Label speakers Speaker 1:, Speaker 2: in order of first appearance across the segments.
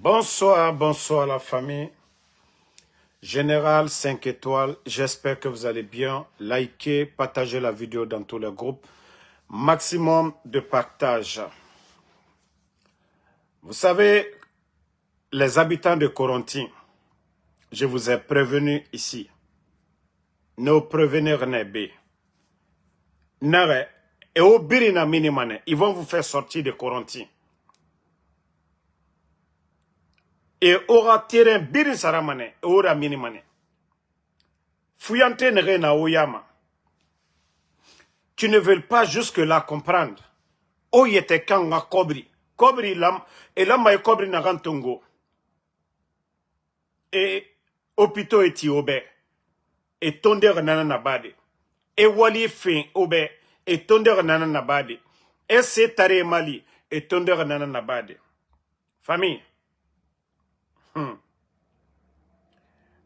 Speaker 1: Bonsoir, bonsoir la famille. Général 5 étoiles, j'espère que vous allez bien. Likez, partagez la vidéo dans tous les groupes. Maximum de partage. Vous savez, les habitants de Corentin, je vous ai prévenu ici. Ne prévenir nebe. Nare, et au birina minimane, ils vont vous faire sortir de Corentin. Et aura terrain birin saramane, et aura minimane. Fuyante nere na oyama. Tu ne veux pas jusque-là comprendre. O yete kanga kobri. Kobri lam, et lama e kobri na gantongo. Et opito eti obe. Et tondeur nana nabade. Et wali fin obe. Et tondeur nana nabade. Et c'est tare mali. Et tondeur nana nabade. Famille.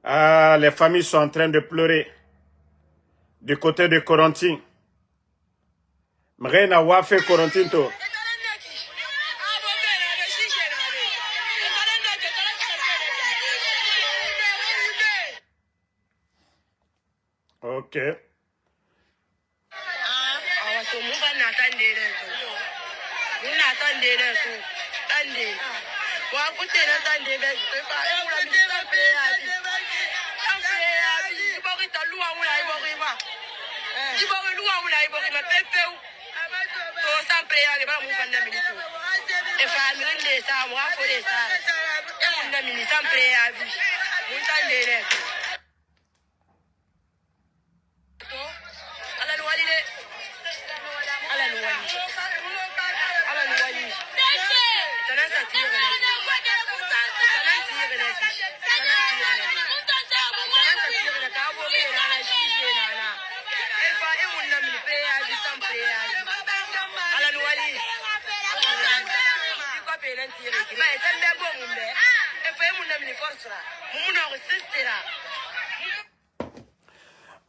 Speaker 1: Ah, les familles sont en train de pleurer. Du côté de Corentin. Mrena wafe Corentin to. Ok.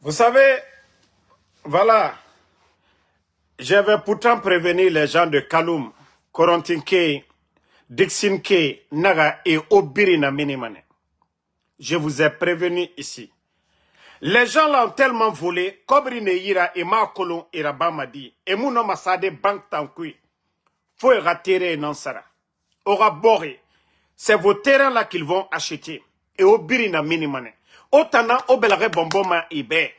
Speaker 1: Vous savez, voilà, j'avais pourtant prévenu les gens de Kaloum, Corentin-Key, Dixin-Key, Naga et Obirina Minimane. Je vous ai prévenu ici. Les gens l'ont tellement volé, Kobrine Ira et Makolon et Rabamadi, et Mouno Masade Bank Tankui, faut rater Nansara. Aura boré, c'est vos terrains-là qu'ils vont acheter. Et Obirina Minimane. Otana Obelare Bomboma Ibe.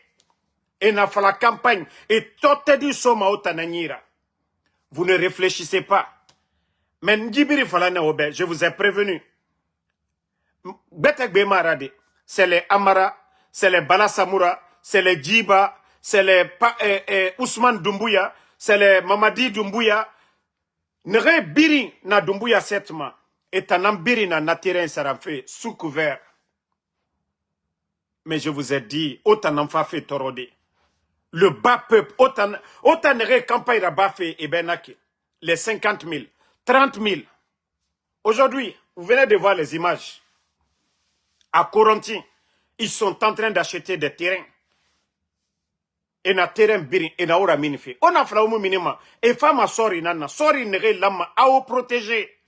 Speaker 1: Et n'a fait la campagne. Et tout dit soma Otananira. Vous ne réfléchissez pas. Mais Ndjibiri Falane Obe, je vous ai prévenu. Betek Bemarade, c'est les Amara, c'est les Balasamura, c'est les Djiba, c'est les Ousmane Doumbouya, c'est les Mamadi Doumbouya. Nere Biri na Doumbouya setma. Et Tanam Biri na Natiren Saramfe sous couvert. Mais je vous ai dit, autant fait torode. Le bas peuple, autant nere campagne rabat fait et benake. Les 50 000, 30 000. Aujourd'hui, vous venez de voir les images. À Corentin, ils sont en train d'acheter des terrains. Et na terrain birin, et na ora minife. On a fait au minimum. Et femme sorry nana, sorry nere lama, à vous protéger.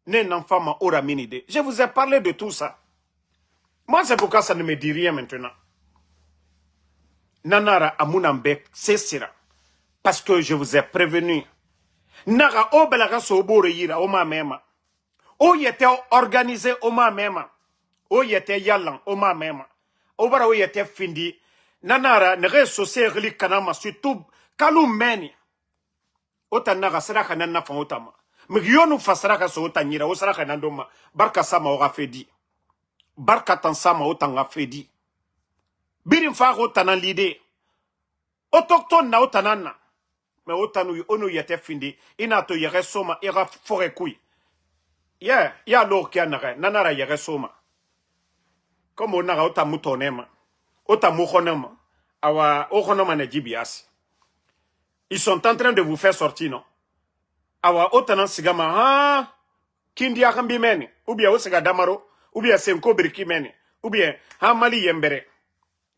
Speaker 1: Ne n'en femme ora minide. Je vous ai parlé de tout ça. Moi, c'est pourquoi ça ne me dit rien maintenant. Nanara Amunambe, c'est sera. Parce que je vous ai prévenu. Nara Obelaga Sobore Yira, Oma Mema. O yete organisé, Oma Mema. O yete Yalan, Oma Mema. Obara o yete Findi. Nanara, nere sosé Rili Kanama, surtout Kalou Meni. Otanara Saraka Nana Fantama. Migionou Fasaraka Sotanira, Osaraka Nandoma. Barka Sama aura fait dit. Barkatan sama otanga fedi. Birin faro tanan l'idée. Autochtone na otanana. Mais otanu onu yete findi. Inato yere soma ira fore kui. Ya l'or kia nare. Nanara yere soma. Comme onara otamutonema. Otamukonema. Awa okonoma ne jibiasi. Ils sont en train de vous faire sortir, non? Awa otanan sigama. Ha. Kindi akambi meni. Ou bien osega damaro. Ou bien Senko Birikimene, ou bien Hamali Yembere,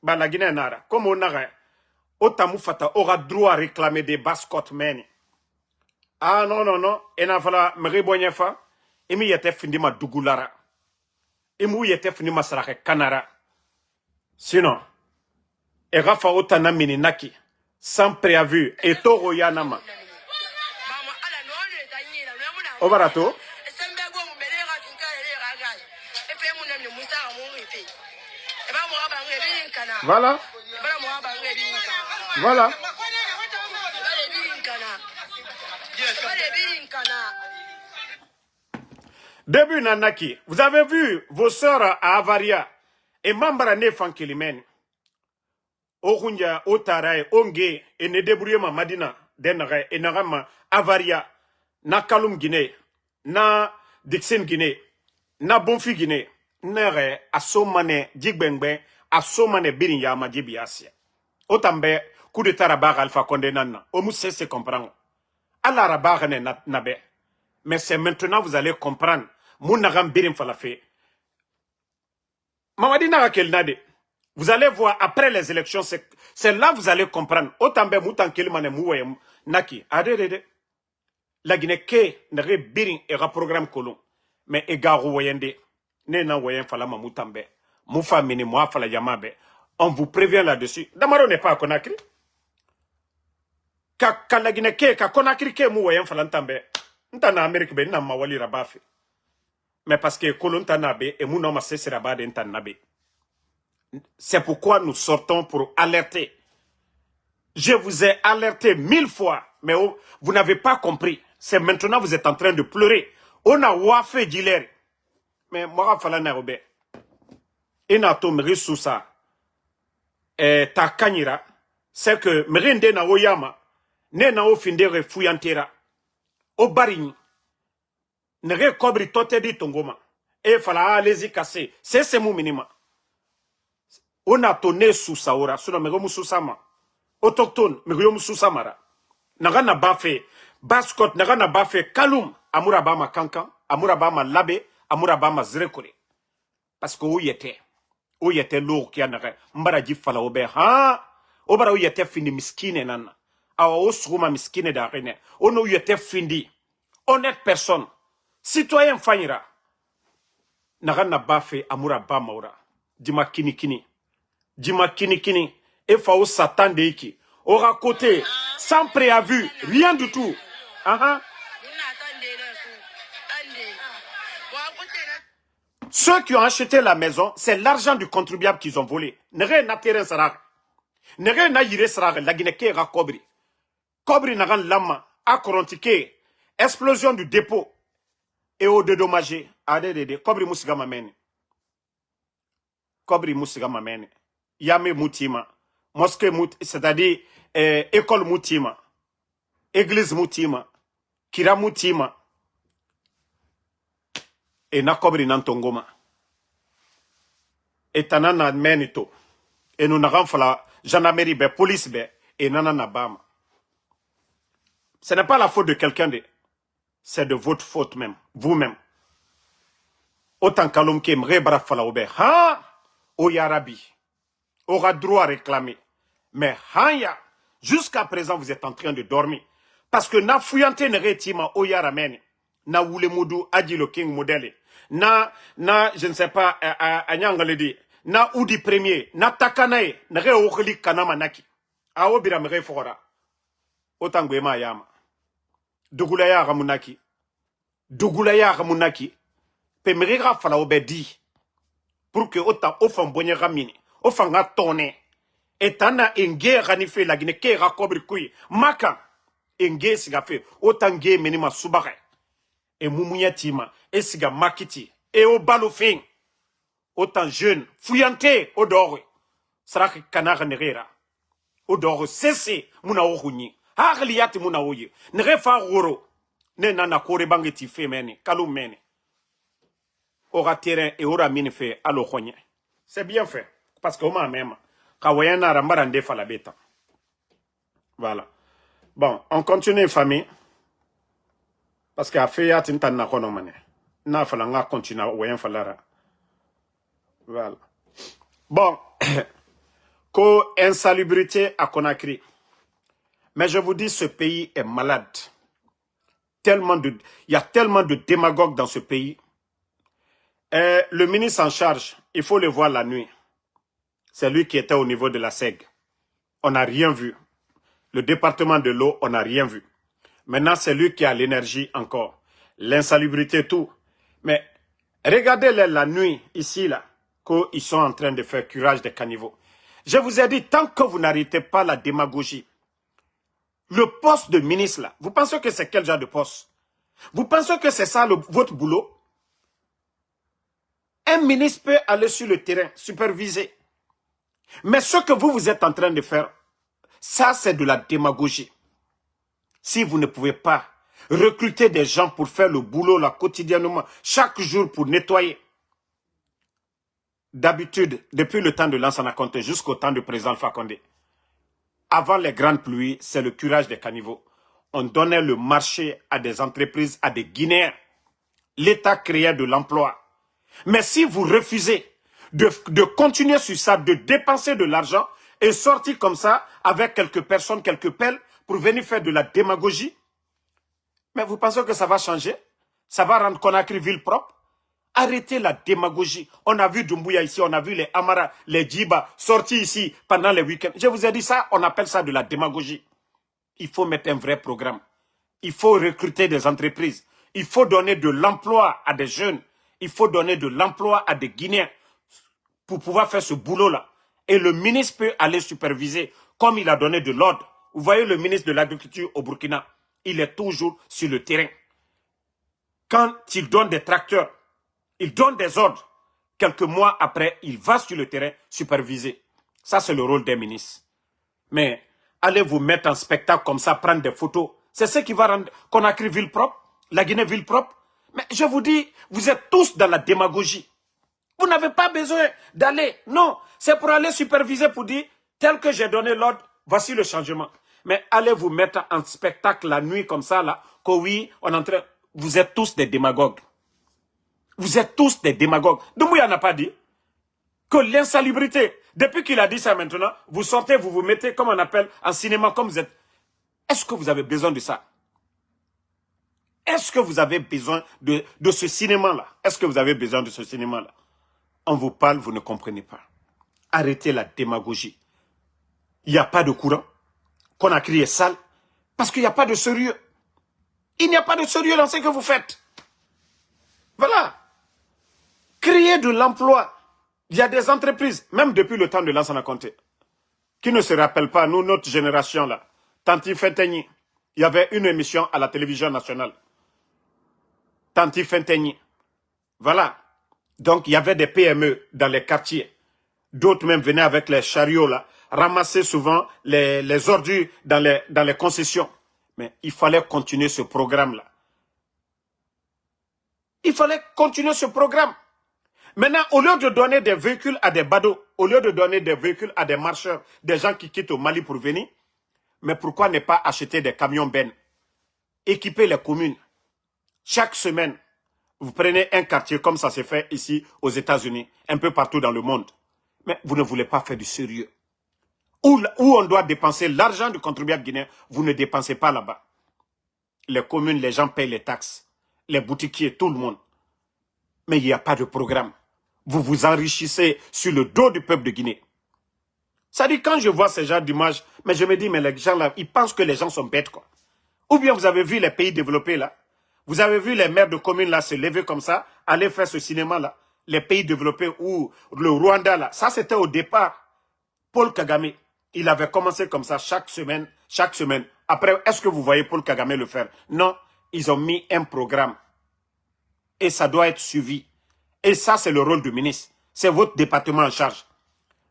Speaker 1: Balagine Nara, comme on a, Otamufata aura droit à réclamer des bascottes meni. Ah non, non, non, et n'a fallu me rébonner fa, imi yete findi ma dugulara imu yete findi ma sarake kanara sinon Erafa otana mini naki sans préavis et toro yanama. Obarato. Voilà. Voilà. Début nanaki, vous avez vu vos sœurs à Avaria et Mambrane Fankilimeni. Orunja, Otarae, Onge, et ne débrouille ma Madina, Denare, et Narama, Avaria, na Kalum Guinée, na Dixon Guinée, na Bonfi Guinée, Nere, Asomane, Jigbengbe, Asomane Birinyama Jibiasia. Otambe, coup de tarabar Alpha Condé Nana, Omousse se comprend. Allah rabar ne nabe. Mais c'est maintenant vous allez comprendre. Mounagam Birim Falafé. Mamadina Rakel Nade. Vous allez voir après les élections, c'est là que vous allez comprendre. Autant bien moutan kelimane mouayem naki. Adede. La Guinée ke nere birin era programme kolon. Mais egarou wayende. Ne na wayen fala ma moutambe. Moufa mini moa fala yamabe. On vous prévient là-dessus. Damaro n'est pas à Conakry. Ka la Guinée ke ka Conakry ke mou wayen fala ntambe. Ntana Amérique be na mawali rabafi. Mais parce que kolon tanabe et mou nama sese rabade ntanabe. C'est pourquoi nous sortons pour alerter. Je vous ai alerté 1000 fois, mais vous n'avez pas compris. C'est maintenant que vous êtes en train de pleurer. On a wafé d'hilaire. Mais moi, je vais vous dire. Et nato meri sousa. Et ta kanyira. C'est que merinde na oyama. Ne na ofindere fuyantera. O barini. Ne recobri tote di tongoma. Et fala allez-y casser. C'est mon minima. On a tourné sous Saora, sous la Megomu Susama. Autochtone, Megomu Susamara. Nagana Bafé, Baskot, Nagana Bafé, Kaloum, Amurabama Kankan, Amurabama Labe, Amurabama Zrekore. Parce que où y était lourd qui en a Mbaraji Fala Obe, ha, Obara où y était fini miskine nana. Awa Osruma miskine d'arene. On où y était fini. Honnête personne. Citoyen Fanyra. Nagana Bafé, Amurabama Ora. Dima Kini Kini. Dima Kini Kini, et Fao Satan Deiki, aura côté, sans préavis, rien du tout. Ceux qui ont acheté la maison, c'est l'argent du contribuable qu'ils ont volé. Nere na terrain sarak. Nere na yire sarak, la Guinée ra Kobri. Kobri naran lama, akorontique, explosion du dépôt, et au dédommagé, adede, Kobri Moussiga Mamene. Kobri Moussiga Mamene. Yame Moutima, mosquée Moutima, c'est-à-dire école Moutima, église Moutima, Kira Moutima, et Nakobri Nantongoma. Et Tanana Menito, et nous n'avons pas la gendarmerie, police, et Nana Bama. Ce n'est pas la faute de quelqu'un, c'est de votre faute même, vous-même. Autant qu'alum qui aimerait brafala oube, ha, o yarabi. Aura droit à réclamer. Mais hanya, jusqu'à présent, vous êtes en train de dormir. Parce que na fuyante ne retima oya ramene. Na wule mudu adi le king modèle. Na, je ne sais pas, dit. Na oudi premier. Na takanae. Ne re okli kanama naki. A obira me re fora. Otangwema yama. Dugulaya ramunaki. Dugulaya ramunaki. Pe me re fala obedi. Pour que autant offan bonye ramini. Ofanga toné. Et tana enge ranife la Guinée ke rakobri kui. Maka enge siga fe. Otange menima subare. Et moumouya tima. Et siga makiti. Et au balofing. Autant jeune. Fuyante odore. Saraki kanara nerera. Odore cesse muna ohuni. Harliati muna oye. Nerefa roro. Ne nana kore bangeti fe mene. Kalou mene. Ora terrain et ora mine fe alo khonye. C'est bien fait. Parce que moi même, Kawayana Rambarande Falabeta. Voilà. Bon, on continue, famille. Parce qu'à faire Tintan Nakonomane. Na falanga continue Wayan Falara. Voilà. Bon. Co-insalubrité à Conakry. Mais je vous dis, ce pays est malade. il y a tellement de démagogues dans ce pays. Le ministre en charge, il faut le voir la nuit. C'est lui qui était au niveau de la SEG. On n'a rien vu. Le département de l'eau, on n'a rien vu. Maintenant, c'est lui qui a l'énergie encore. L'insalubrité, tout. Mais regardez la nuit, ici, là, qu'ils sont en train de faire curage des caniveaux. Je vous ai dit, tant que vous n'arrêtez pas la démagogie, le poste de ministre, là, vous pensez que c'est quel genre de poste? Vous pensez que c'est ça votre boulot? Un ministre peut aller sur le terrain, superviser. Mais ce que vous êtes en train de faire, ça, c'est de la démagogie. Si vous ne pouvez pas recruter des gens pour faire le boulot là quotidiennement, chaque jour pour nettoyer. D'habitude, depuis le temps de Lansana Conté jusqu'au temps du président Alpha Condé, avant les grandes pluies, c'est le curage des caniveaux. On donnait le marché à des entreprises, à des Guinéens. L'État créait de l'emploi. Mais si vous refusez de continuer sur ça, de dépenser de l'argent et sortir comme ça avec quelques personnes, quelques pelles pour venir faire de la démagogie, mais vous pensez que ça va changer? Ça va rendre Conakry ville propre? Arrêtez la démagogie. On a vu Doumbouya ici, on a vu les Amara, les Djiba sortis ici pendant les week-ends. Je vous ai dit ça, on appelle ça de la démagogie. Il faut mettre un vrai programme. Il faut recruter des entreprises. Il faut donner de l'emploi à des jeunes. Il faut donner de l'emploi à des Guinéens pour pouvoir faire ce boulot-là. Et le ministre peut aller superviser comme il a donné de l'ordre. Vous voyez le ministre de l'Agriculture au Burkina, il est toujours sur le terrain. Quand il donne des tracteurs, il donne des ordres. Quelques mois après, il va sur le terrain superviser. Ça, c'est le rôle des ministres. Mais allez vous mettre en spectacle comme ça, prendre des photos. C'est ce qui va rendre Conakry ville propre, la Guinée ville propre. Mais je vous dis, vous êtes tous dans la démagogie. Vous n'avez pas besoin d'aller. Non, c'est pour aller superviser, pour dire, tel que j'ai donné l'ordre, voici le changement. Mais allez vous mettre en spectacle la nuit comme ça, là, que oui, on est en train... Vous êtes tous des démagogues. Vous êtes tous des démagogues. Doumbouya n'a pas dit que l'insalubrité, depuis qu'il a dit ça maintenant, vous sortez, vous vous mettez, comme on appelle, en cinéma, comme vous êtes. Est-ce que vous avez besoin de ça? Est-ce que vous avez besoin de ce cinéma-là? Est-ce que vous avez besoin de ce cinéma-là? On vous parle, vous ne comprenez pas. Arrêtez la démagogie. Il n'y a pas de courant. Conakry est sale. Parce qu'il n'y a pas de sérieux. Il n'y a pas de sérieux dans ce que vous faites. Voilà. Créer de l'emploi. Il y a des entreprises, même depuis le temps de Lansana Conté, qui ne se rappellent pas, nous, notre génération là, Tanti Fentegni, il y avait une émission à la télévision nationale. Tanti Fentegni. Voilà. Donc, il y avait des PME dans les quartiers. D'autres même venaient avec les chariots là, ramasser souvent les ordures dans les concessions. Mais il fallait continuer ce programme-là. Il fallait continuer ce programme. Maintenant, au lieu de donner des véhicules à des badauds, au lieu de donner des véhicules à des marcheurs, des gens qui quittent au Mali pour venir, mais pourquoi ne pas acheter des camions bennes, équiper les communes? Chaque semaine, vous prenez un quartier comme ça se fait ici aux États-Unis, un peu partout dans le monde. Mais vous ne voulez pas faire du sérieux. Où on doit dépenser l'argent du contribuable guinéen, vous ne dépensez pas là-bas. Les communes, les gens payent les taxes. Les boutiquiers, tout le monde. Mais il n'y a pas de programme. Vous vous enrichissez sur le dos du peuple de Guinée. Ça dit, quand je vois ces gens d'images, mais je me dis, mais les gens là, ils pensent que les gens sont bêtes, quoi. Ou bien vous avez vu les pays développés là. Vous avez vu les maires de communes là se lever comme ça, aller faire ce cinéma là. Les pays développés ou le Rwanda là. Ça c'était au départ. Paul Kagame, il avait commencé comme ça chaque semaine. Après, est-ce que vous voyez Paul Kagame le faire? Non, ils ont mis un programme. Et ça doit être suivi. Et ça, c'est le rôle du ministre. C'est votre département en charge.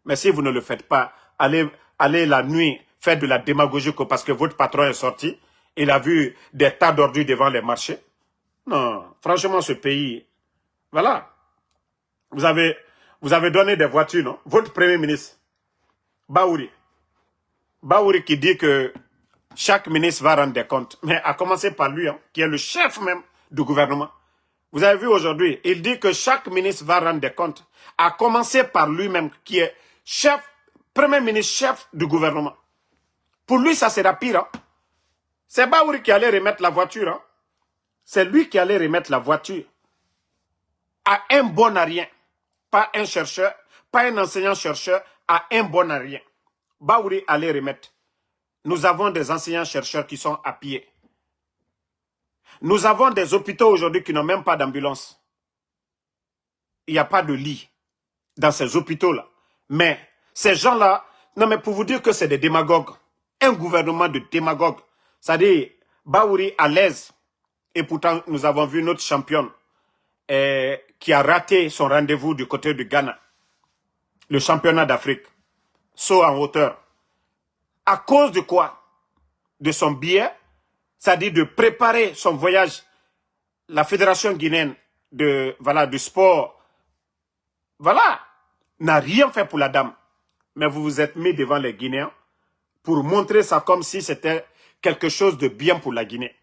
Speaker 1: Mais si vous ne le faites pas, allez la nuit faire de la démagogie parce que votre patron est sorti. Il a vu des tas d'ordures devant les marchés. Non, franchement, ce pays, voilà. Vous avez donné des voitures, non? Votre premier ministre, Baouri qui dit que chaque ministre va rendre des comptes. Mais à commencer par lui, hein, qui est le chef même du gouvernement. Vous avez vu aujourd'hui, il dit que chaque ministre va rendre des comptes. À commencer par lui-même, qui est premier ministre chef du gouvernement. Pour lui, ça sera pire. Hein? C'est Baouri qui allait remettre la voiture. Hein? c'est lui qui allait remettre la voiture à un Bonarien, pas un chercheur, pas un enseignant-chercheur, à un Bonarien. Baouri allait remettre. Nous avons des enseignants-chercheurs qui sont à pied. Nous avons des hôpitaux aujourd'hui qui n'ont même pas d'ambulance. Il n'y a pas de lit dans ces hôpitaux-là. Mais ces gens-là, non mais pour vous dire que c'est des démagogues, un gouvernement de démagogues, c'est-à-dire Baouri à l'aise, et pourtant nous avons vu notre championne qui a raté son rendez-vous du côté du Ghana, le championnat d'Afrique, saut en hauteur. À cause de quoi? De son billet, c'est-à-dire de préparer son voyage. La fédération guinéenne de, voilà, du sport, voilà, n'a rien fait pour la dame. Mais vous vous êtes mis devant les Guinéens pour montrer ça comme si c'était quelque chose de bien pour la Guinée.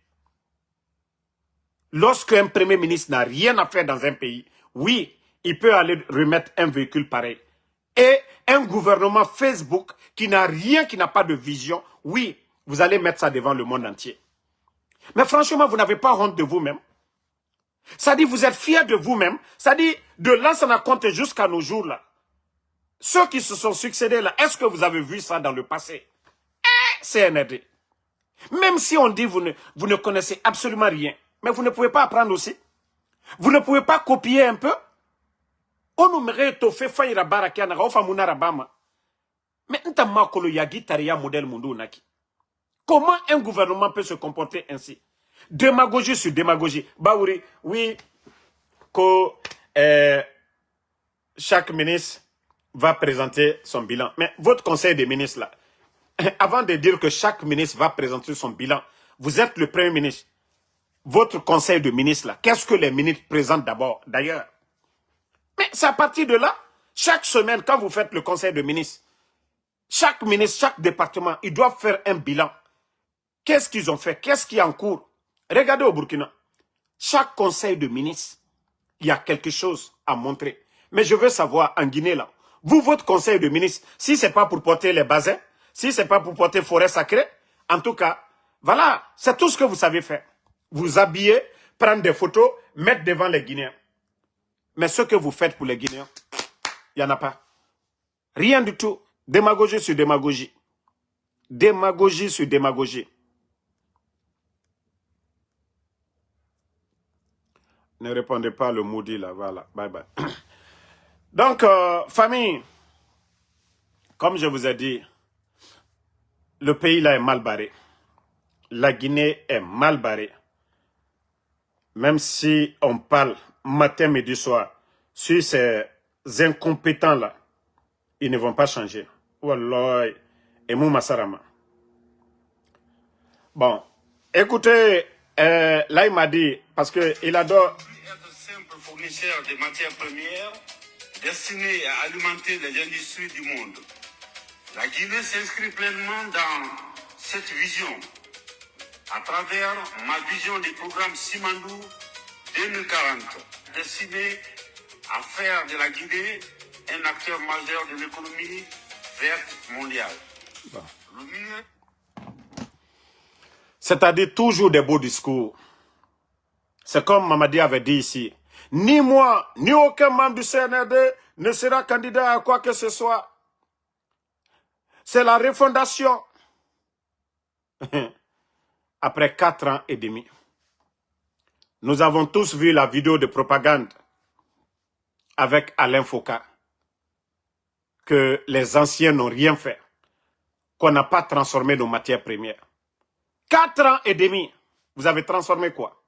Speaker 1: Lorsqu'un premier ministre n'a rien à faire dans un pays, oui, il peut aller remettre un véhicule pareil. Et un gouvernement Facebook qui n'a rien, qui n'a pas de vision, oui, vous allez mettre ça devant le monde entier. Mais franchement, vous n'avez pas honte de vous-même. Ça dit, vous êtes fiers de vous-même. Ça dit, de l'ancien compte jusqu'à nos jours là. Ceux qui se sont succédés là, est-ce que vous avez vu ça dans le passé? CNRD. Même si on dit vous ne connaissez absolument rien, mais vous ne pouvez pas apprendre aussi. Vous ne pouvez pas copier un peu. On nous mérite au fait faillira barakiana, au famuna rabama. Mais n'tama kolo yagi taria modèle mundo naki. Comment un gouvernement peut se comporter ainsi? Démagogie sur démagogie. Baouri, oui, que chaque ministre va présenter son bilan. Mais votre conseil des ministres là, avant de dire que chaque ministre va présenter son bilan, vous êtes le premier ministre. Votre conseil de ministres là, qu'est-ce que les ministres présentent d'abord, d'ailleurs? Mais c'est à partir de là, chaque semaine, quand vous faites le conseil de ministres, chaque ministre, chaque département, ils doivent faire un bilan. Qu'est-ce qu'ils ont fait? Qu'est-ce qui est en cours? Regardez au Burkina. Chaque conseil de ministres, il y a quelque chose à montrer. Mais je veux savoir, en Guinée, là, vous, votre conseil de ministres, si ce n'est pas pour porter les bassins, si ce n'est pas pour porter forêt sacrée, en tout cas, voilà, c'est tout ce que vous savez faire. Vous habiller, prendre des photos, mettre devant les Guinéens. Mais ce que vous faites pour les Guinéens, il n'y en a pas. Rien du tout. Démagogie sur démagogie. Démagogie sur démagogie. Ne répondez pas le maudit là, voilà, bye bye. Donc, famille, comme je vous ai dit, le pays là est mal barré. La Guinée est mal barrée. Même si on parle matin, midi, soir, sur ces incompétents là, ils ne vont pas changer. Wallah, et mou masarama. Bon, écoutez, là il m'a dit, parce qu'il adore
Speaker 2: être simple fournisseur de matières premières destinées à alimenter les industries du monde. La Guinée s'inscrit pleinement dans cette vision à travers ma vision du programme Simandou 2040, destiné à faire de la Guinée un acteur majeur de l'économie verte mondiale.
Speaker 1: bon. C'est-à-dire toujours des beaux discours. C'est comme Mamadi avait dit ici. Ni moi, ni aucun membre du CNRD ne sera candidat à quoi que ce soit. C'est la refondation. Après 4 ans et demi. Nous avons tous vu la vidéo de propagande avec Alain Foucault. Que les anciens n'ont rien fait. Qu'on n'a pas transformé nos matières premières. 4 ans et demi, vous avez transformé quoi?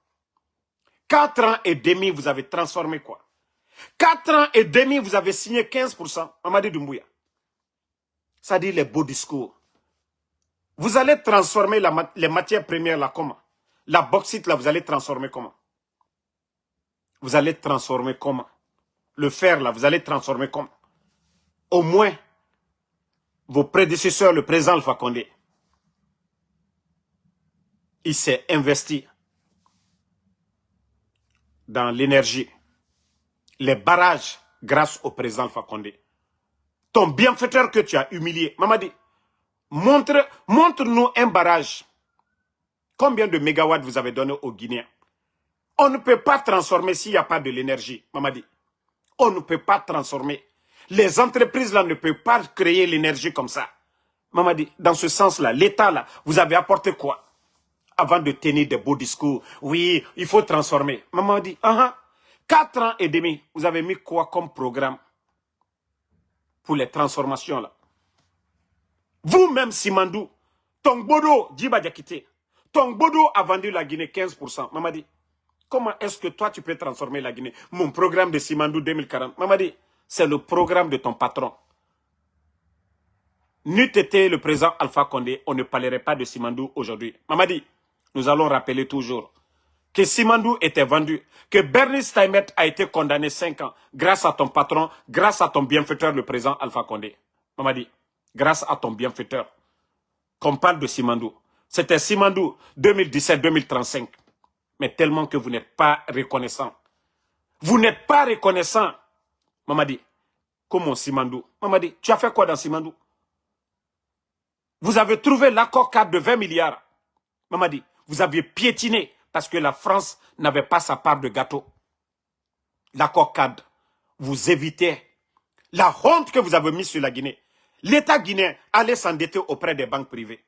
Speaker 1: 4 ans et demi, vous avez transformé quoi? 4 ans et demi, vous avez signé 15%. Mamadi Doumbouya. Ça dit les beaux discours. Vous allez transformer les matières premières là comment? La bauxite là, vous allez transformer comment? Vous allez transformer comment? Le fer là, vous allez transformer comment? Au moins, vos prédécesseurs, le président Alpha Condé, il s'est investi dans l'énergie, les barrages grâce au président Alpha Condé. Ton bienfaiteur que tu as humilié, Mamadi, montre-nous un barrage. Combien de mégawatts vous avez donné aux Guinéens? On ne peut pas transformer s'il n'y a pas de l'énergie, Mamadi. On ne peut pas transformer. Les entreprises là ne peuvent pas créer l'énergie comme ça. Mamadi, dans ce sens-là, l'État là, vous avez apporté quoi? Avant de tenir des beaux discours, oui, il faut transformer. Mamadi, 4 ans et demi, vous avez mis quoi comme programme pour les transformations là? Vous-même, Simandou, Tongbodo, Djiba Diakité, Tongbodo a vendu la Guinée 15%. Mamadi, comment est-ce que toi tu peux transformer la Guinée? Mon programme de Simandou 2040. Mamadi, c'est le programme de ton patron. N'eût été le président Alpha Condé, on ne parlerait pas de Simandou aujourd'hui. Mamadi, nous allons rappeler toujours que Simandou était vendu, que Bernie Steinmetz a été condamné 5 ans grâce à ton patron, grâce à ton bienfaiteur, le président Alpha Condé. Mamadi, grâce à ton bienfaiteur, qu'on parle de Simandou. C'était Simandou 2017-2035. Mais tellement que vous n'êtes pas reconnaissant. Vous n'êtes pas reconnaissant. Mamadi, comment Simandou? Mamadi, tu as fait quoi dans Simandou? Vous avez trouvé l'accord cadre de 20 milliards. Mamadi, vous aviez piétiné parce que la France n'avait pas sa part de gâteau. L'accord cadre, vous évitez la honte que vous avez mise sur la Guinée. L'État guinéen allait s'endetter auprès des banques privées.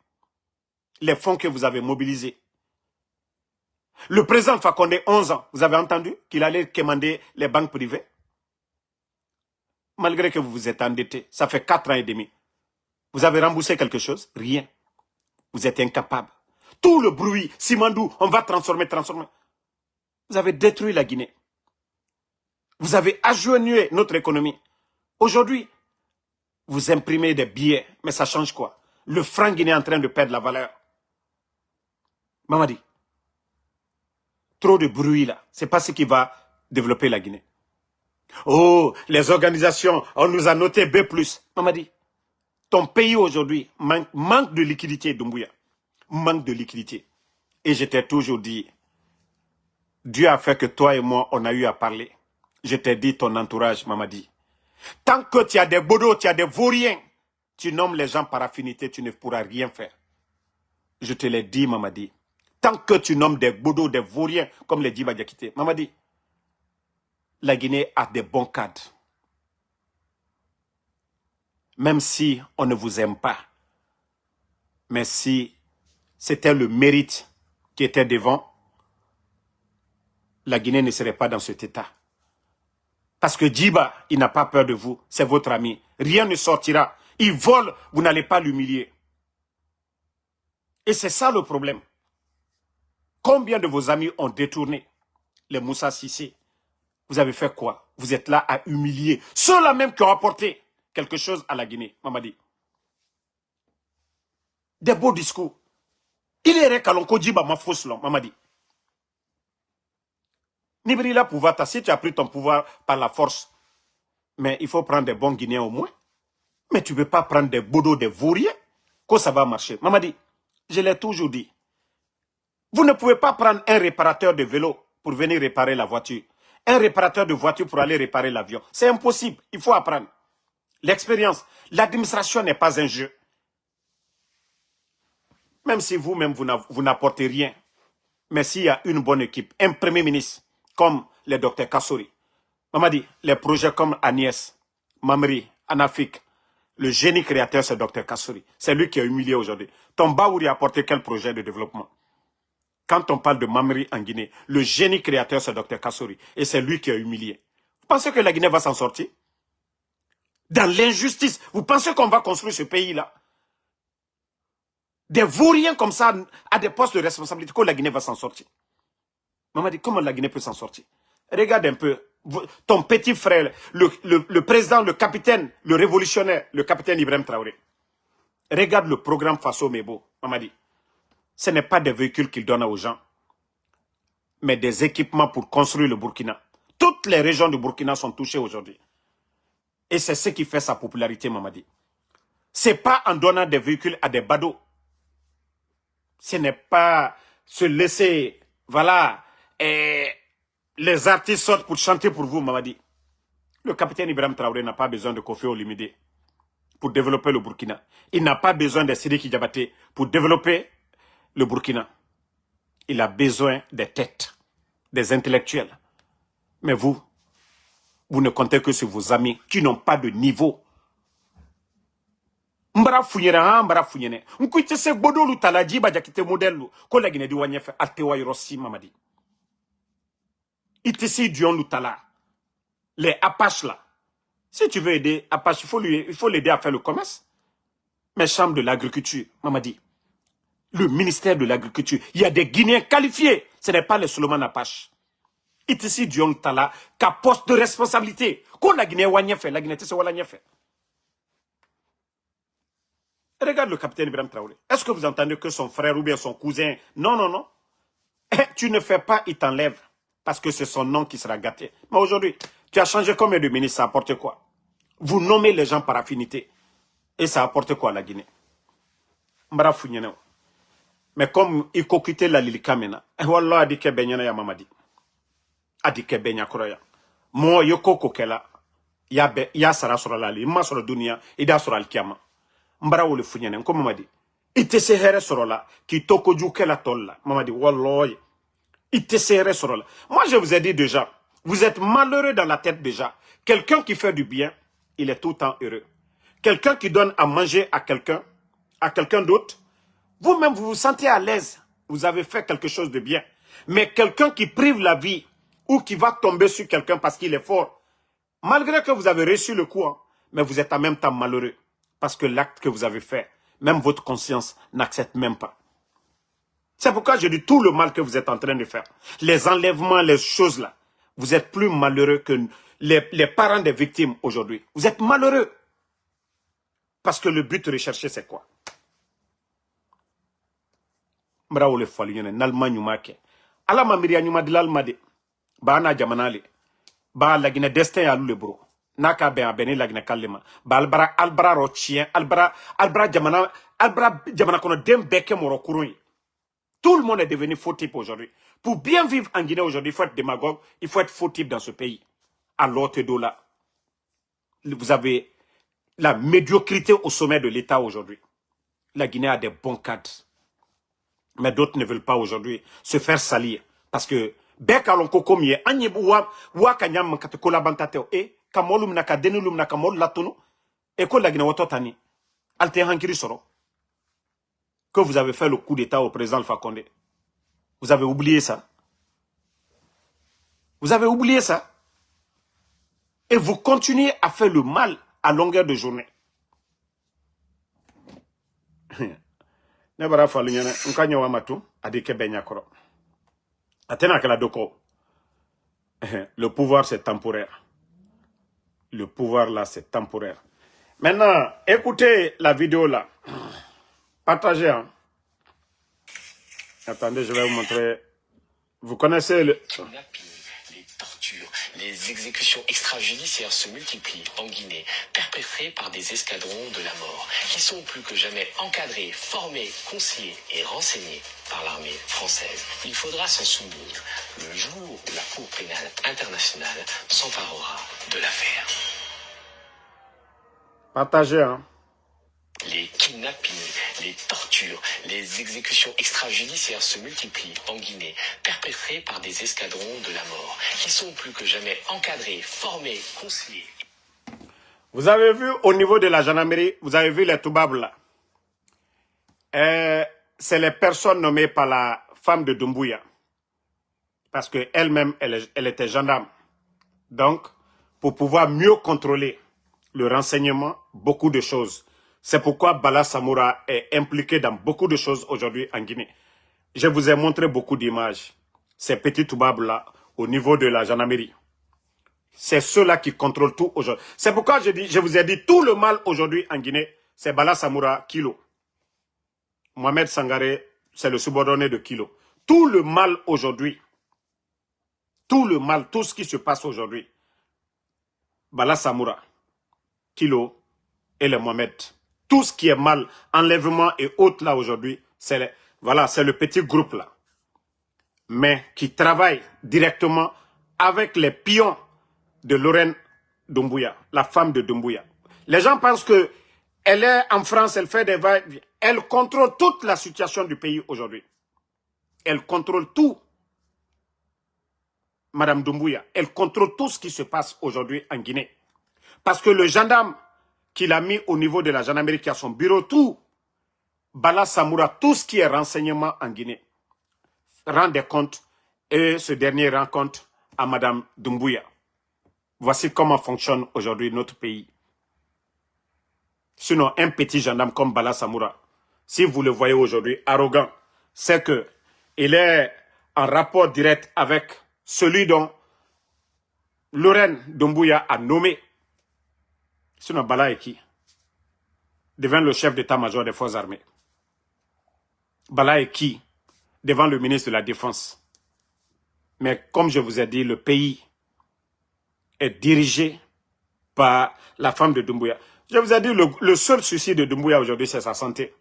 Speaker 1: Les fonds que vous avez mobilisés. Le président Fakonde, 11 ans, vous avez entendu qu'il allait commander les banques privées? Malgré que vous vous êtes endetté, ça fait 4 ans et demi. Vous avez remboursé quelque chose? Rien. Vous êtes incapable. Tout le bruit, Simandou, on va transformer. Vous avez détruit la Guinée. Vous avez agenouillé notre économie. Aujourd'hui, vous imprimez des billets, mais ça change quoi? Le franc guinéen est en train de perdre la valeur. Mamadi, trop de bruit là, c'est pas ce qui va développer la Guinée. Oh, les organisations, on nous a noté B+. Mamadi, ton pays aujourd'hui manque de liquidité, Doumbouya. Manque de liquidité. Et je t'ai toujours dit, Dieu a fait que toi et moi, on a eu à parler. Je t'ai dit ton entourage, Mamadi. Tant que tu as des bodos, tu as des vauriens, tu nommes les gens par affinité, tu ne pourras rien faire. Je te l'ai dit, Mamadi. Tant que tu nommes des bodos, des vauriens, comme les Djiba Diakité, Mamadi, la Guinée a des bons cadres. Même si on ne vous aime pas, mais si c'était le mérite qui était devant, la Guinée ne serait pas dans cet état. Parce que Djiba, il n'a pas peur de vous, c'est votre ami. Rien ne sortira. Il vole, vous n'allez pas l'humilier. Et c'est ça le problème. Combien de vos amis ont détourné les Moussa Sissé? Vous avez fait quoi? Vous êtes là à humilier ceux-là même qui ont apporté quelque chose à la Guinée, Mamadi. Des beaux discours. Il est récalonco Djiba ma fausse long, Mamadi. Nibrila pouvoir, si tu as pris ton pouvoir par la force, mais il faut prendre des bons Guinéens au moins. Mais tu ne peux pas prendre des bodos, des vauriens, que ça va marcher. Mamadi, je l'ai toujours dit. Vous ne pouvez pas prendre un réparateur de vélo pour venir réparer la voiture. Un réparateur de voiture pour aller réparer l'avion. C'est impossible, il faut apprendre. L'expérience, l'administration n'est pas un jeu. Même si vous-même, vous n'apportez rien. Mais s'il y a une bonne équipe, un premier ministre, comme le docteur Kassouri, Mamadi, les projets comme Agnès, Mamri, Anafik, le génie créateur, c'est docteur Kassouri. C'est lui qui a humilié aujourd'hui. Ton Baouri a apporté quel projet de développement? Quand on parle de Mamri en Guinée, le génie créateur, c'est docteur Kassouri. Et c'est lui qui a humilié. Vous pensez que la Guinée va s'en sortir? Dans l'injustice, vous pensez qu'on va construire ce pays-là? Des vauriens comme ça, à des postes de responsabilité, que la Guinée va s'en sortir. Maman dit, comment la Guinée peut s'en sortir? Regarde un peu, ton petit frère, le président, le capitaine, le révolutionnaire, le capitaine Ibrahim Traoré. Regarde le programme Faso Mebo, Maman dit. Ce n'est pas des véhicules qu'il donne aux gens, mais des équipements pour construire le Burkina. Toutes les régions du Burkina sont touchées aujourd'hui. Et c'est ce qui fait sa popularité, Mamadi. Ce n'est pas en donnant des véhicules à des badauds. Ce n'est pas se laisser, voilà, et les artistes sortent pour chanter pour vous, Mamadi. Le capitaine Ibrahim Traoré n'a pas besoin de Kofi Olomide pour développer le Burkina. Il n'a pas besoin de Sidiki Diabaté pour développer le Burkina. Il a besoin des têtes. des intellectuels. Mais vous ne comptez que sur vos amis qui n'ont pas de niveau. Mbara funyera mbara funyene. Nkuite se gbodolu talaji ba jakite modelu. Ko la Guinée di wanyefe altewa yorosi mamadi. Itisi Dion Lutala. Les Apaches là. Si tu veux aider Apache, il faut l'aider à faire le commerce. Mais chambre de l'agriculture, Mamadi. Le ministère de l'agriculture. Il y a des Guinéens qualifiés. Ce n'est pas les Solomon Apache. Itisi Dion Lutala, qu'à poste de responsabilité. Qu'on la Guinée wanyefe, la Guinée tisse wala nyefe. Regarde le capitaine Ibrahim Traoré. Est-ce que vous entendez que son frère ou bien son cousin... Non, non, non. Tu ne fais pas, il t'enlève. Parce que c'est son nom qui sera gâté. Mais aujourd'hui, tu as changé combien de ministres, ça apporte quoi? Vous nommez les gens par affinité. Et ça apporte quoi à la Guinée? Mbara Founyene. Mais comme il faut quitter la Lilika maintenant, Wallah adike benyana ya mamadi. Adike benya kroya. Mo yoko kokela. Ya sara sura lali. Ma sura dunia. Ida sura alkiyama. Mbara wole Founyene. Nko mamadi. Ite se here sura la. Ki toko juke la tolla. Mamadi. Wallah. Ite se here sura la. Moi je vous ai dit déjà. Vous êtes malheureux dans la tête déjà. Quelqu'un qui fait du bien, il est tout le temps heureux. Quelqu'un qui donne à manger à quelqu'un d'autre, vous-même vous vous sentez à l'aise. Vous avez fait quelque chose de bien. Mais quelqu'un qui prive la vie ou qui va tomber sur quelqu'un parce qu'il est fort, malgré que vous avez reçu le coup, hein, mais vous êtes en même temps malheureux. Parce que l'acte que vous avez fait, même votre conscience n'accepte même pas. C'est pourquoi je dis tout le mal que vous êtes en train de faire. Les enlèvements, les choses là. Vous êtes plus malheureux que les parents des victimes aujourd'hui. Vous êtes malheureux. Parce que le but recherché, c'est quoi? Mbrao le falione, nalma nyumake. Ala mamiria nyuma de l'almade. Ba na jamanale. Ba la Guinée destin ya le bro. Naka ben abeni la Guinée kalema. Ba albra rochien, albra jamana kono dem beke moro kurun. Tout le monde est devenu faux type aujourd'hui. Pour bien vivre en Guinée aujourd'hui, il faut être démagogue, il faut être faux type dans ce pays. À l'autre dos là, vous avez la médiocrité au sommet de l'État aujourd'hui. La Guinée a des bons cadres. Mais d'autres ne veulent pas aujourd'hui se faire salir. Parce que, Bekalon Kokomie, Anyebu wa Kanyam Katakola Bantateo, et Kamolum Naka Denulum Nakamol Latono, et que la Guinée Watotani, Alte Hankiri Soro. Que vous avez fait le coup d'État au président Alpha Condé. Vous avez oublié ça. Vous avez oublié ça. Et vous continuez à faire le mal à longueur de journée. Le pouvoir, c'est temporaire. Le pouvoir, là, c'est temporaire. Maintenant, écoutez la vidéo, là. Partagez, hein. Attendez, je vais vous montrer. Vous connaissez le...
Speaker 3: Les tortures, les exécutions extrajudiciaires se multiplient en Guinée, perpétrées par des escadrons de la mort, qui sont plus que jamais encadrés, formés, conseillés et renseignés par l'armée française. Il faudra s'en souvenir le jour où la Cour pénale internationale s'emparera de l'affaire.
Speaker 1: Partagez, hein.
Speaker 3: Les kidnappings, les tortures, les exécutions extrajudiciaires se multiplient en Guinée, perpétrées par des escadrons de la mort, qui sont plus que jamais encadrés, formés, conseillés.
Speaker 1: Vous avez vu au niveau de la gendarmerie, vous avez vu les Toubabs là. C'est les personnes nommées par la femme de Doumbouya. Parce qu'elle-même, elle était gendarme. Donc, pour pouvoir mieux contrôler le renseignement, beaucoup de choses. C'est pourquoi Bala Samoura est impliqué dans beaucoup de choses aujourd'hui en Guinée. Je vous ai montré beaucoup d'images. Ces petits Toubabs-là, au niveau de la gendarmerie. C'est ceux-là qui contrôlent tout aujourd'hui. C'est pourquoi je vous ai dit tout le mal aujourd'hui en Guinée, c'est Bala Samoura, Kilo. Mohamed Sangaré, c'est le subordonné de Kilo. Tout le mal aujourd'hui, tout le mal, tout ce qui se passe aujourd'hui, Bala Samoura, Kilo et les Mohamed. Tout ce qui est mal, enlèvement et autres là aujourd'hui, c'est le petit groupe là. Mais qui travaille directement avec les pions de Lorraine Doumbouya, la femme de Doumbouya. Les gens pensent que elle est en France, elle fait des vagues. Elle contrôle toute la situation du pays aujourd'hui. Elle contrôle tout. Madame Doumbouya, elle contrôle tout ce qui se passe aujourd'hui en Guinée. Parce que le gendarme qu'il a mis au niveau de la gendarmerie qui a son bureau, tout, Bala Samoura, tout ce qui est renseignement en Guinée, rend des comptes et ce dernier rend compte à Madame Doumbouya. Voici comment fonctionne aujourd'hui notre pays. Sinon, un petit gendarme comme Bala Samoura, si vous le voyez aujourd'hui arrogant, c'est que il est en rapport direct avec celui dont Lorraine Doumbouya a nommé. Sinon, Bala est qui? Devant le chef d'état-major des forces armées. Bala est qui? Devant le ministre de la Défense. Mais comme je vous ai dit, le pays est dirigé par la femme de Doumbouya. Je vous ai dit, le seul souci de Doumbouya aujourd'hui, c'est sa santé.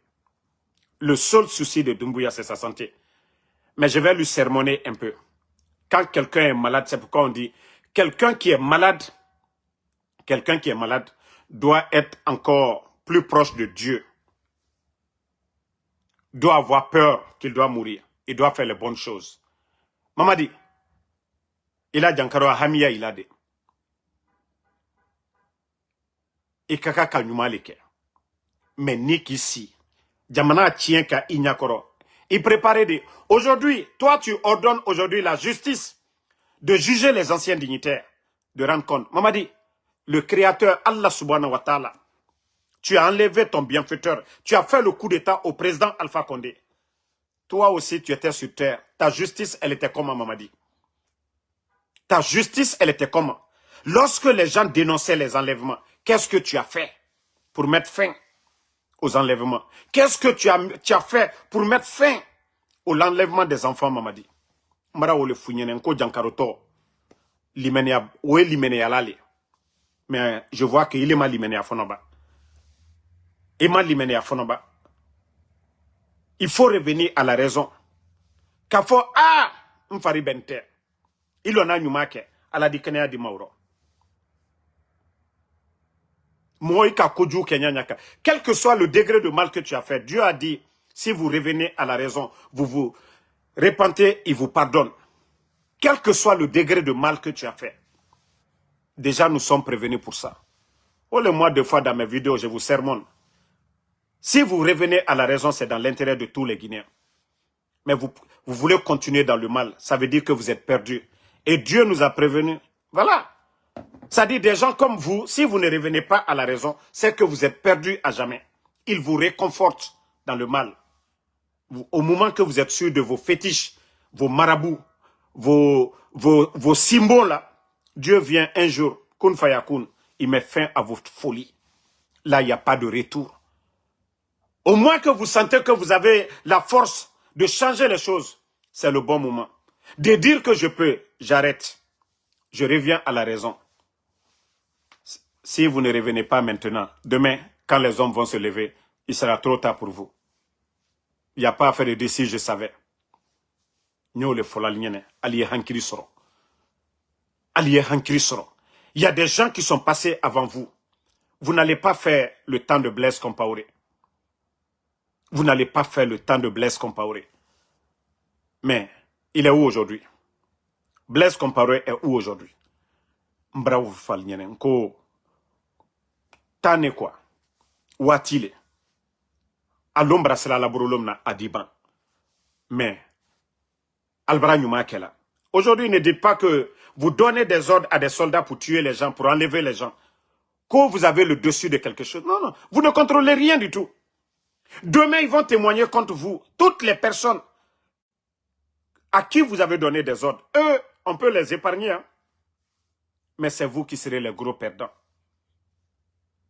Speaker 1: Le seul souci de Doumbouya, c'est sa santé. Mais je vais lui sermonner un peu. Quand quelqu'un est malade, c'est pourquoi on dit, quelqu'un qui est malade doit être encore plus proche de Dieu. Doit avoir peur qu'il doit mourir. Il doit faire les bonnes choses. Mamadi, il a Jankaro Hamia, il a dit. Ikaka Kanyumalike. Mais Nick ici, Jamana Tienka Inyakoro. Il préparait des. Aujourd'hui, toi, tu ordonnes aujourd'hui la justice de juger les anciens dignitaires, de rendre compte. Mamadi, le créateur Allah subhanahu wa ta'ala, tu as enlevé ton bienfaiteur, tu as fait le coup d'état au président Alpha Condé. Toi aussi, tu étais sur terre. Ta justice, elle était comment, Mamadi? Ta justice, elle était comment? Lorsque les gens dénonçaient les enlèvements, qu'est-ce que tu as fait pour mettre fin aux enlèvements? Qu'est-ce que tu as fait pour mettre fin à l'enlèvement des enfants, Mamadi? Mara ole funyene nko jankaroto limenia ou limenia lale. Mais je vois qu'il est mal limenia fonoba. Il faut revenir à la raison. Kafo mfari bente. Il en a nyumake à la dikenea di mauro. Quel que soit le degré de mal que tu as fait, Dieu a dit, si vous revenez à la raison, vous vous repentez, il vous pardonne. Quel que soit le degré de mal que tu as fait. Déjà, nous sommes prévenus pour ça. Oh, le mois de fois dans mes vidéos, je vous sermonne. Si vous revenez à la raison, c'est dans l'intérêt de tous les Guinéens. Mais vous voulez continuer dans le mal, ça veut dire que vous êtes perdus. Et Dieu nous a prévenus. Voilà. Ça dit des gens comme vous, si vous ne revenez pas à la raison, c'est que vous êtes perdus à jamais. Il vous réconforte dans le mal. Au moment que vous êtes sûr de vos fétiches, vos marabouts, vos symboles là, Dieu vient un jour, kun fayakun, il met fin à votre folie. Là, il n'y a pas de retour. Au moins que vous sentez que vous avez la force de changer les choses, c'est le bon moment. De dire que je peux, j'arrête. Je reviens à la raison. Si vous ne revenez pas maintenant, demain, quand les hommes vont se lever, il sera trop tard pour vous. Il n'y a pas à faire de décision, je savais. Il y a des gens qui sont passés avant vous. Vous n'allez pas faire le temps de Blaise Compaoré. Vous n'allez pas faire le temps de Blaise Compaoré. Mais, il est où aujourd'hui? Blaise Compaoré est où aujourd'hui? Mbraou Falnyene, Nko Tane quoi? Ouatile. Alombra sera la brulomna Adiban. Mais, Albra Nyumakela. Aujourd'hui, ne dites pas que vous donnez des ordres à des soldats pour tuer les gens, pour enlever les gens. Que vous avez le dessus de quelque chose. Non, non, vous ne contrôlez rien du tout. Demain, ils vont témoigner contre vous. Toutes les personnes à qui vous avez donné des ordres, eux, on peut les épargner. Hein? Mais c'est vous qui serez les gros perdants.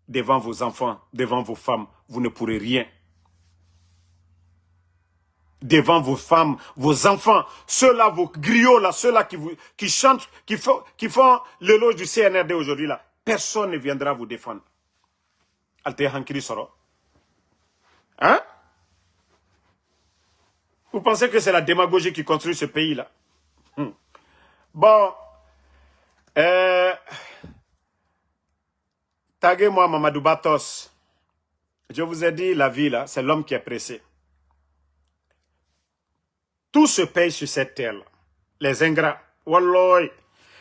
Speaker 1: Devant vos enfants, devant vos femmes, vous ne pourrez rien. Devant vos femmes, vos enfants, ceux-là, vos griots, là, ceux-là qui chantent, qui font l'éloge du CNRD aujourd'hui, là, personne ne viendra vous défendre. Alte Hankiri Soro. Hein? Vous pensez que c'est la démagogie qui construit ce pays-là? Bon. Taguez-moi Mamadou Batos. Je vous ai dit, la vie, là, c'est l'homme qui est pressé. Tout se paye sur cette terre-là. Les ingrats, Wallah.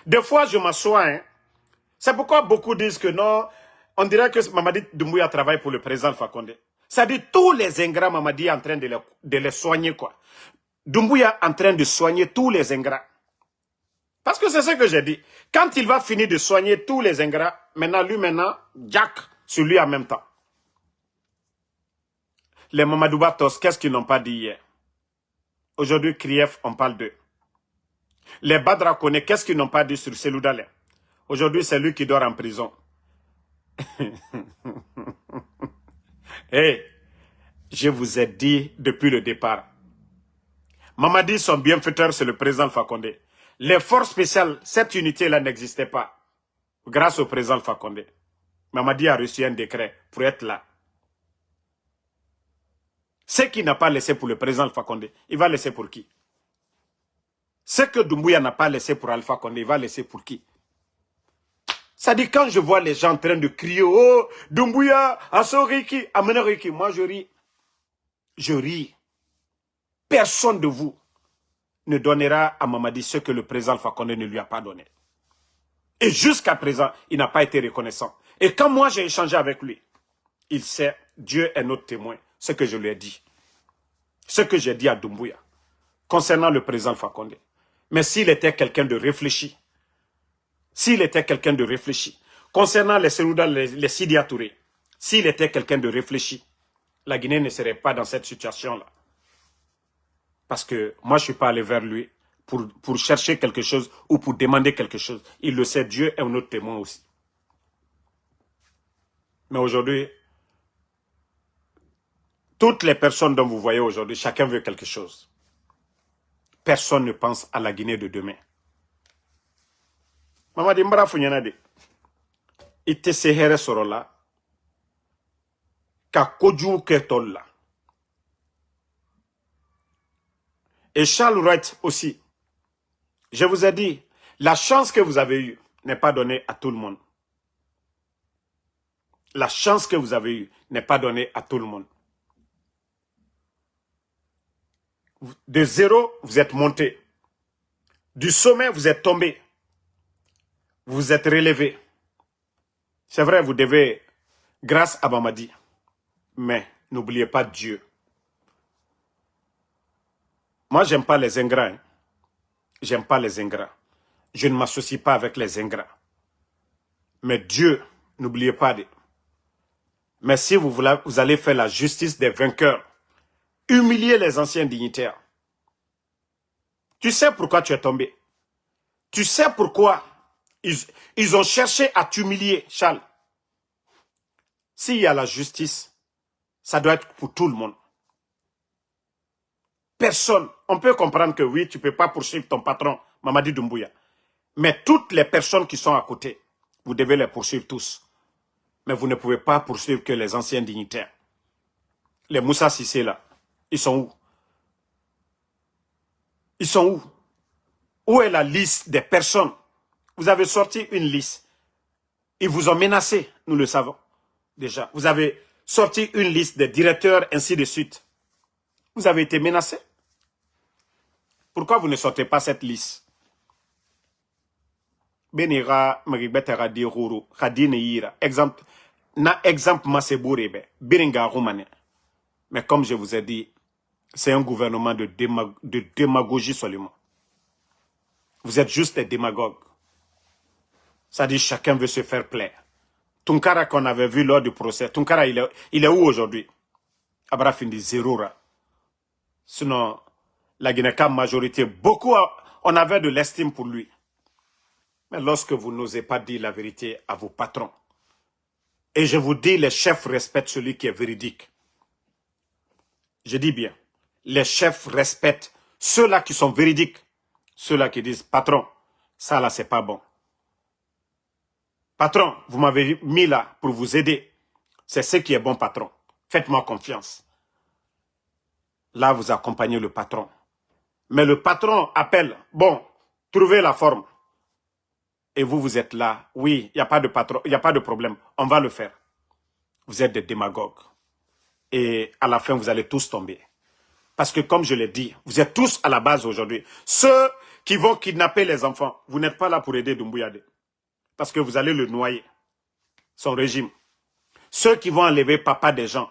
Speaker 1: Des fois, je m'assois. Hein. C'est pourquoi beaucoup disent que non, on dirait que Mamadi Doumbouya travaille pour le président Alpha Condé. Ça dit tous les ingrats, Mamadi est en train de les soigner, quoi. Doumbouya est en train de soigner tous les ingrats. Parce que c'est ce que j'ai dit. Quand il va finir de soigner tous les ingrats, maintenant, Jack, sur lui en même temps. Les Mamadou Batos, qu'est-ce qu'ils n'ont pas dit hier? Aujourd'hui, Krief, on parle d'eux. Les Badra Kone, qu'est-ce qu'ils n'ont pas dit sur Selou Dalen? Aujourd'hui, c'est lui qui dort en prison. Hey, je vous ai dit depuis le départ. Mamadi, son bienfaiteur, c'est le président Alpha Condé. Les forces spéciales, cette unité-là n'existait pas. Grâce au président Alpha Condé. Mamadi a reçu un décret pour être là. Ce qu'il n'a pas laissé pour le président Alpha Condé, il va laisser pour qui? Ce que Doumbouya n'a pas laissé pour Alpha Condé, il va laisser pour qui? Ça dit, quand je vois les gens en train de crier, oh, Doumbouya, Asso Riki, amenez Riki, moi je ris. Je ris. Personne de vous ne donnera à Mamadi ce que le président Alpha Condé ne lui a pas donné. Et jusqu'à présent, il n'a pas été reconnaissant. Et quand moi j'ai échangé avec lui, il sait, Dieu est notre témoin, ce que je lui ai dit. Ce que j'ai dit à Doumbouya, concernant le président Alpha Condé. Mais s'il était quelqu'un de réfléchi, concernant les Selouda, les Sidia Touré, s'il était quelqu'un de réfléchi, la Guinée ne serait pas dans cette situation-là. Parce que moi, je ne suis pas allé vers lui pour chercher quelque chose ou pour demander quelque chose. Il le sait, Dieu est un autre témoin aussi. Mais aujourd'hui, toutes les personnes dont vous voyez aujourd'hui, chacun veut quelque chose. Personne ne pense à la Guinée de demain. Mamadi Mbara Funyana ite se here sorola ka koju ketolla. Et Charles Wright aussi. Je vous ai dit, la chance que vous avez eue n'est pas donnée à tout le monde. La chance que vous avez eue n'est pas donnée à tout le monde. De zéro, vous êtes monté. Du sommet, vous êtes tombé. Vous êtes relevé. C'est vrai, vous devez, grâce à Mamadi. Mais n'oubliez pas Dieu. Moi, j'aime pas les ingrats. Hein. J'aime pas les ingrats. Je ne m'associe pas avec les ingrats. Mais Dieu, n'oubliez pas. Mais si vous allez faire la justice des vainqueurs, humilier les anciens dignitaires. Tu sais pourquoi tu es tombé. Tu sais pourquoi ils ont cherché à t'humilier, Charles. S'il y a la justice, ça doit être pour tout le monde. Personne. On peut comprendre que oui, tu ne peux pas poursuivre ton patron, Mamadi Doumbouya. Mais toutes les personnes qui sont à côté, vous devez les poursuivre tous. Mais vous ne pouvez pas poursuivre que les anciens dignitaires. Les Moussa Sissé là, ils sont où? Ils sont où? Où est la liste des personnes? Vous avez sorti une liste. Ils vous ont menacé, nous le savons déjà. Vous avez sorti une liste des directeurs, ainsi de suite. Vous avez été menacé. Pourquoi vous ne sortez pas cette liste? Benira Maribetera di Ruru, Khadine Yira. Exemple, na exemple Masebourebe, Biringa Roumane. Mais comme je vous ai dit, c'est un gouvernement de démagogie seulement. Vous êtes juste des démagogues. Ça dit chacun veut se faire plaire. Tunkara qu'on avait vu lors du procès, Tunkara il est où aujourd'hui? Abrafindi zéro. Sinon, la Guinée-Cap majorité, beaucoup, on avait de l'estime pour lui. Mais lorsque vous n'osez pas dire la vérité à vos patrons, et je vous dis, les chefs respectent celui qui est véridique. Je dis bien, les chefs respectent ceux-là qui sont véridiques. Ceux-là qui disent, patron, ça là, c'est pas bon. Patron, vous m'avez mis là pour vous aider. C'est ce qui est bon, patron. Faites-moi confiance. Là, vous accompagnez le patron. Mais le patron appelle, bon, trouvez la forme. Et vous, vous êtes là. Oui, il n'y a pas de patron, il n'y a pas de problème. On va le faire. Vous êtes des démagogues. Et à la fin, vous allez tous tomber. Parce que comme je l'ai dit, vous êtes tous à la base aujourd'hui. Ceux qui vont kidnapper les enfants, vous n'êtes pas là pour aider Doumbouya. Parce que vous allez le noyer. Son régime. Ceux qui vont enlever papa des gens,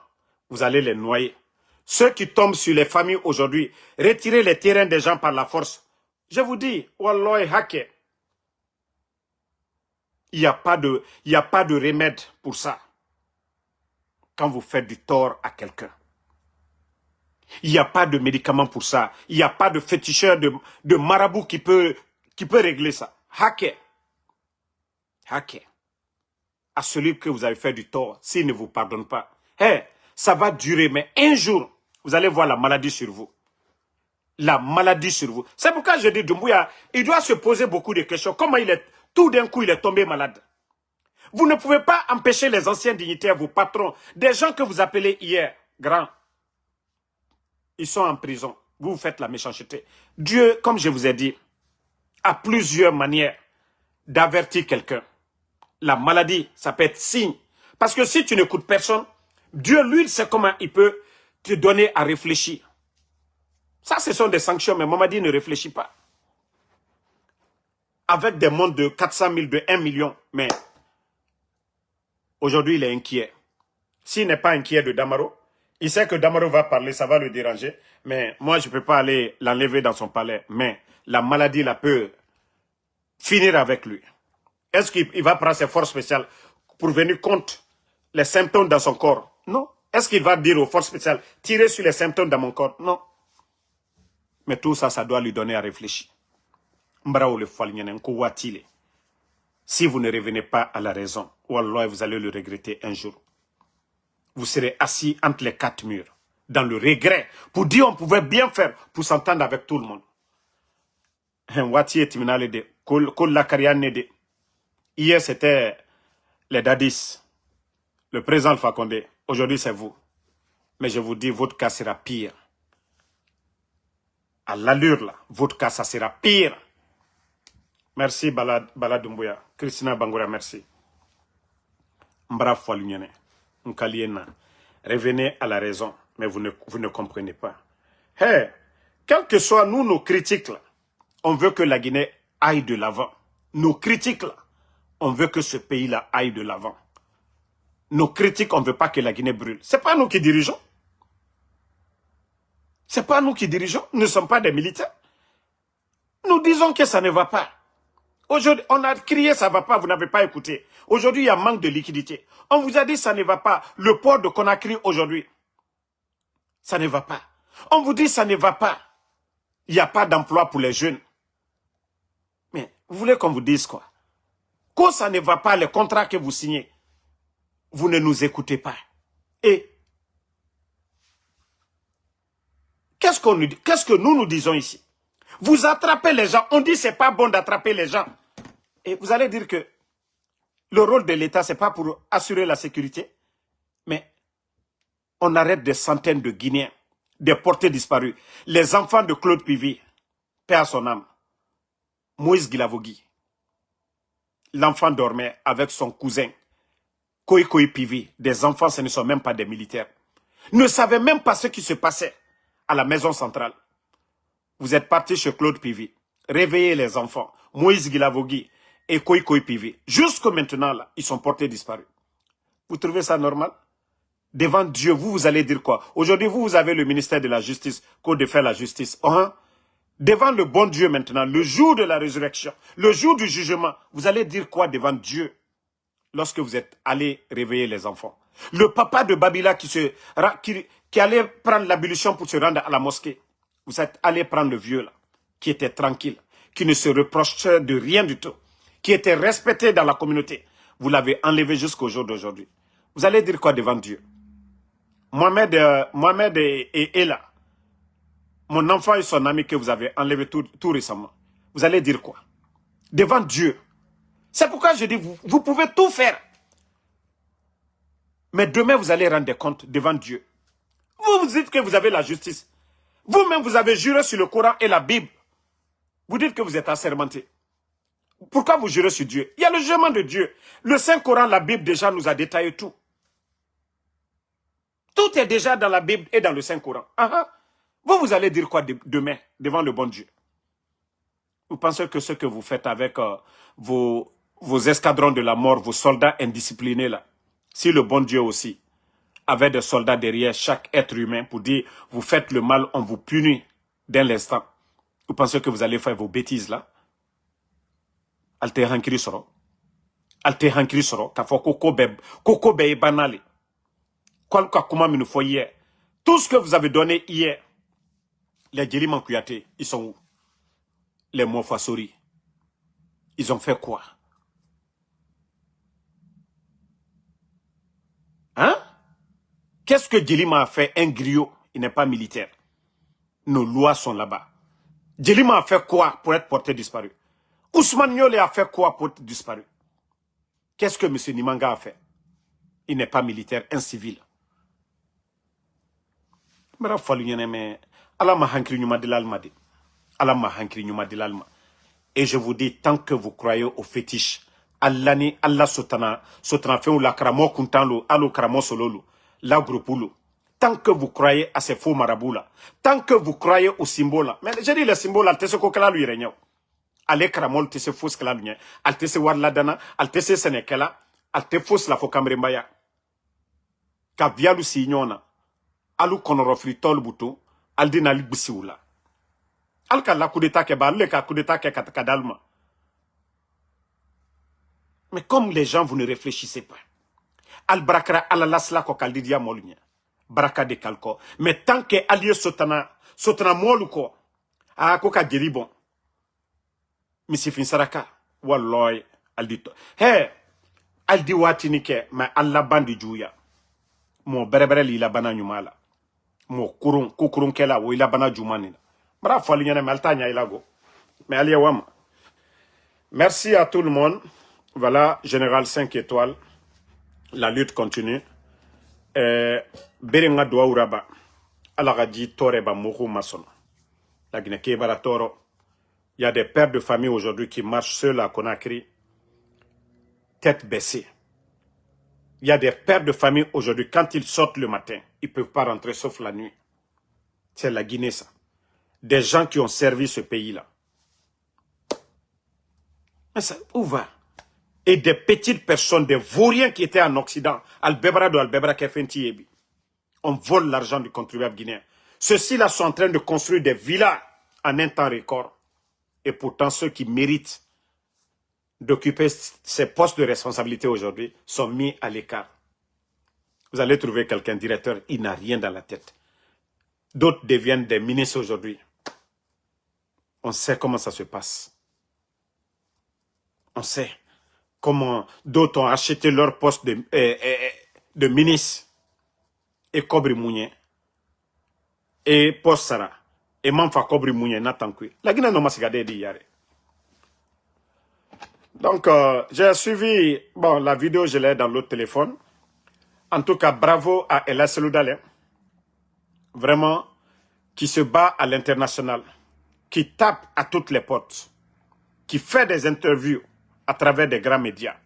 Speaker 1: vous allez les noyer. Ceux qui tombent sur les familles aujourd'hui, retirer les terrains des gens par la force. Je vous dis, Wallahi Haké, il n'y a pas de remède pour ça. Quand vous faites du tort à quelqu'un. Il n'y a pas de médicament pour ça. Il n'y a pas de féticheur de marabout qui peut régler ça. Haké. Haké. À celui que vous avez fait du tort, s'il ne vous pardonne pas. Ça va durer, mais un jour, vous allez voir la maladie sur vous. La maladie sur vous. C'est pourquoi je dis, Doumbouya, il doit se poser beaucoup de questions. Comment tout d'un coup, il est tombé malade. Vous ne pouvez pas empêcher les anciens dignitaires, vos patrons, des gens que vous appelez hier, grands. Ils sont en prison. Vous faites la méchanceté. Dieu, comme je vous ai dit, a plusieurs manières d'avertir quelqu'un. La maladie, ça peut être signe. Parce que si tu n'écoutes personne, Dieu, lui, il sait comment il peut te donner à réfléchir. Ça, ce sont des sanctions, mais Mamadi ne réfléchit pas. Avec des mondes de 400 000, de 1 million, mais aujourd'hui, il est inquiet. S'il n'est pas inquiet de Damaro, il sait que Damaro va parler, ça va le déranger, mais moi, je ne peux pas aller l'enlever dans son palais. Mais la maladie, la peut finir avec lui. Est-ce qu'il va prendre ses forces spéciales pour venir contre les symptômes dans son corps? Non. Est-ce qu'il va dire aux forces spéciales, tirer sur les symptômes dans mon corps? Non. Mais tout ça, ça doit lui donner à réfléchir. Si vous ne revenez pas à la raison, Wallah, vous allez le regretter un jour. Vous serez assis entre les quatre murs, dans le regret, pour dire on pouvait bien faire, pour s'entendre avec tout le monde. Hier, c'était les dadis, le président Alpha Condé. Aujourd'hui, c'est vous. Mais je vous dis, votre cas sera pire. À l'allure, là, votre cas, ça sera pire. Merci, Bala Doumbouya. Christina Bangoura, merci. Mbra Foualunyane. Revenez à la raison, mais vous ne comprenez pas. Quel que soit nous, nos critiques, là, on veut que la Guinée aille de l'avant. Nos critiques, là, on veut que ce pays-là aille de l'avant. Nos critiques, on ne veut pas que la Guinée brûle. Ce n'est pas nous qui dirigeons. Ce n'est pas nous qui dirigeons. Nous ne sommes pas des militaires. Nous disons que ça ne va pas. Aujourd'hui, on a crié ça ne va pas, vous n'avez pas écouté. Aujourd'hui, il y a manque de liquidité. On vous a dit ça ne va pas. Le port de Conakry aujourd'hui, ça ne va pas. On vous dit ça ne va pas. Il n'y a pas d'emploi pour les jeunes. Mais vous voulez qu'on vous dise quoi? Quand ça ne va pas, les contrats que vous signez, vous ne nous écoutez pas. Et qu'est-ce que nous disons ici? Vous attrapez les gens, on dit que ce n'est pas bon d'attraper les gens. Et vous allez dire que le rôle de l'État, ce n'est pas pour assurer la sécurité. Mais on arrête des centaines de Guinéens, des portés disparus. Les enfants de Claude Pivi, paix à son âme. Moïse Guilavogui. L'enfant dormait avec son cousin. Koikoi Pivi. Des enfants, ce ne sont même pas des militaires. Ne savaient même pas ce qui se passait à la maison centrale. Vous êtes parti chez Claude Pivi. Réveillez les enfants. Moïse Guilavogui et Koikoi Pivi. Jusque maintenant, là, ils sont portés disparus. Vous trouvez ça normal? Devant Dieu, vous allez dire quoi? Aujourd'hui, vous avez le ministère de la Justice, code de faire la justice. Devant le bon Dieu maintenant, le jour de la résurrection, le jour du jugement, vous allez dire quoi devant Dieu lorsque vous êtes allé réveiller les enfants? Le papa de Babila qui allait prendre l'ablution pour se rendre à la mosquée. Vous êtes allé prendre le vieux là, qui était tranquille, qui ne se reprochait de rien du tout, qui était respecté dans la communauté. Vous l'avez enlevé jusqu'au jour d'aujourd'hui. Vous allez dire quoi devant Dieu? Mohamed et Ella, mon enfant et son ami que vous avez enlevé tout récemment. Vous allez dire quoi? Devant Dieu. C'est pourquoi je dis, vous pouvez tout faire. Mais demain, vous allez rendre des comptes devant Dieu. Vous vous dites que vous avez la justice. Vous-même, vous avez juré sur le Coran et la Bible. Vous dites que vous êtes assermenté. Pourquoi vous jurez sur Dieu? Il y a le jugement de Dieu. Le Saint-Coran, la Bible déjà nous a détaillé tout. Tout est déjà dans la Bible et dans le Saint-Coran. Vous allez dire quoi demain devant le bon Dieu? Vous pensez que ce que vous faites avec vos escadrons de la mort, vos soldats indisciplinés là, si le bon Dieu aussi avait des soldats derrière chaque être humain pour dire, vous faites le mal, on vous punit dès l'instant. Vous pensez que vous allez faire vos bêtises là? Alte hankiri soro. Alte hankiri soro. K'a fɔ koko bɛ banali. Quoi ka kuma minu fɔ hier. Tout ce que vous avez donné hier, les Djeliman Kouyaté, ils sont où? Les Mofasori. Ils ont fait quoi? Hein? Qu'est-ce que Djelima a fait? Un griot, il n'est pas militaire. Nos lois sont là-bas. Djelima a fait quoi pour être porté disparu? Ousmane Niolé a fait quoi pour être disparu? Qu'est-ce que M. Nimanga a fait? Il n'est pas militaire, un civil. Et je vous dis, tant que vous croyez aux fétiches, Allah ni Allah sotana fait ou la kramo kuntalo, alo kramo sololo, la groupulo. Tant que vous croyez à ces faux marabouts là, tant que vous croyez aux symboles là, mais j'ai dit les symboles là, t'es ce qu'on lui régnait. Ale kramol te se fos kala lunya, al te se warla dana, al te se senekela, al te fos la fo kamrembaya. Ka vialu si nyona, alu konorofri tol buto, al dina li bisiwula. Al ka la coup d'état ke ba, le ka coup d'état ke katakadalma. Mais comme les gens, vous ne réfléchissez pas. Al brakra ala lasla ko kaldidia molunya. Braka de kalko. Mais tant que allié sotana moluko, a ko ka bon. Misi fin saraka. Walloy, aldito. Hey, aldi watinike, ma alla bandi juya. Mo berebere li la bana nyumala. Mo kukurun kela, wo ila bana jumani. Bra fali nyane maltanya ilago. Mais aliye wama. Merci à tout le monde. Voilà, Général 5 étoiles. La lutte continue. Berenga doa uraba. Alagadi toreba moru mason. La Guinée bara toro. Il y a des pères de famille aujourd'hui qui marchent seuls à Conakry, tête baissée. Il y a des pères de famille aujourd'hui, quand ils sortent le matin, ils ne peuvent pas rentrer sauf la nuit. C'est la Guinée, ça. Des gens qui ont servi ce pays-là. Mais ça, où va? Et des petites personnes, des vauriens qui étaient en Occident, Al-Bebra de Al-Bebra Kefentiebi. On vole l'argent du contribuable guinéen. Ceux-ci-là sont en train de construire des villas en un temps record. Et pourtant, ceux qui méritent d'occuper ces postes de responsabilité aujourd'hui sont mis à l'écart. Vous allez trouver quelqu'un directeur, il n'a rien dans la tête. D'autres deviennent des ministres aujourd'hui. On sait comment ça se passe. On sait comment d'autres ont acheté leur poste de ministre. Et Kobri Mounye. Et poste Sarah. Et Manfa Kobri Mounye Natankui. La Guinée n'a pas de yare. Donc, j'ai suivi, bon, la vidéo, je l'ai dans l'autre téléphone. En tout cas, bravo à Ella Seloudalé. Vraiment, qui se bat à l'international. Qui tape à toutes les portes. Qui fait des interviews à travers des grands médias.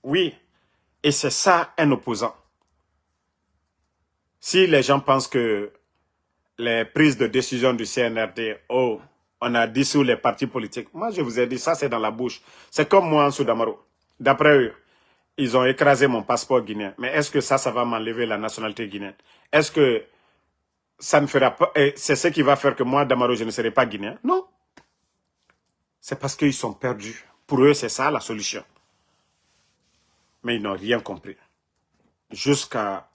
Speaker 1: Oui, et c'est ça un opposant. Si les gens pensent que les prises de décision du CNRD, oh, on a dissous les partis politiques. Moi, je vous ai dit, ça, c'est dans la bouche. C'est comme moi en Soudamaro. D'après eux, ils ont écrasé mon passeport guinéen. Mais est-ce que ça va m'enlever la nationalité guinéenne? Est-ce que ça ne fera pas... C'est ce qui va faire que moi, Damaro, je ne serai pas guinéen? Non. C'est parce qu'ils sont perdus. Pour eux, c'est ça la solution. Mais ils n'ont rien compris. Jusqu'à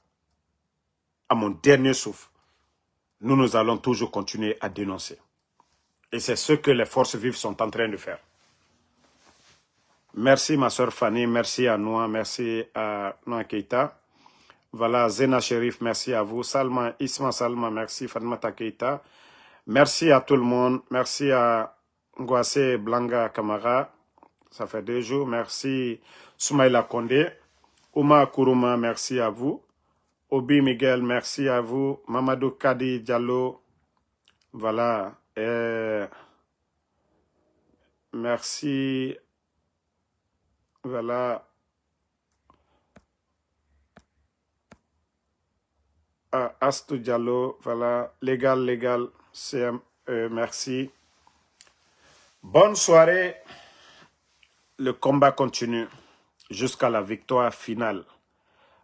Speaker 1: mon dernier souffle, nous allons toujours continuer à dénoncer. Et c'est ce que les forces vives sont en train de faire. Merci ma soeur Fanny, merci à Noa, merci à Noa Keita. Voilà, Zena Sherif, merci à vous. Salma, Isma Salma, merci. Fatmata Keita. Merci à tout le monde. Merci à Ngwase Blanga Kamara. Ça fait 2 jours. Merci Soumaïla Kondé. Ouma Kourouma, merci à vous. Obi Miguel, merci à vous. Mamadou Kadi Diallo. Voilà. Merci. Voilà. Astou Diallo. Voilà. Légal. CM. Merci. Bonne soirée. Le combat continue jusqu'à la victoire finale.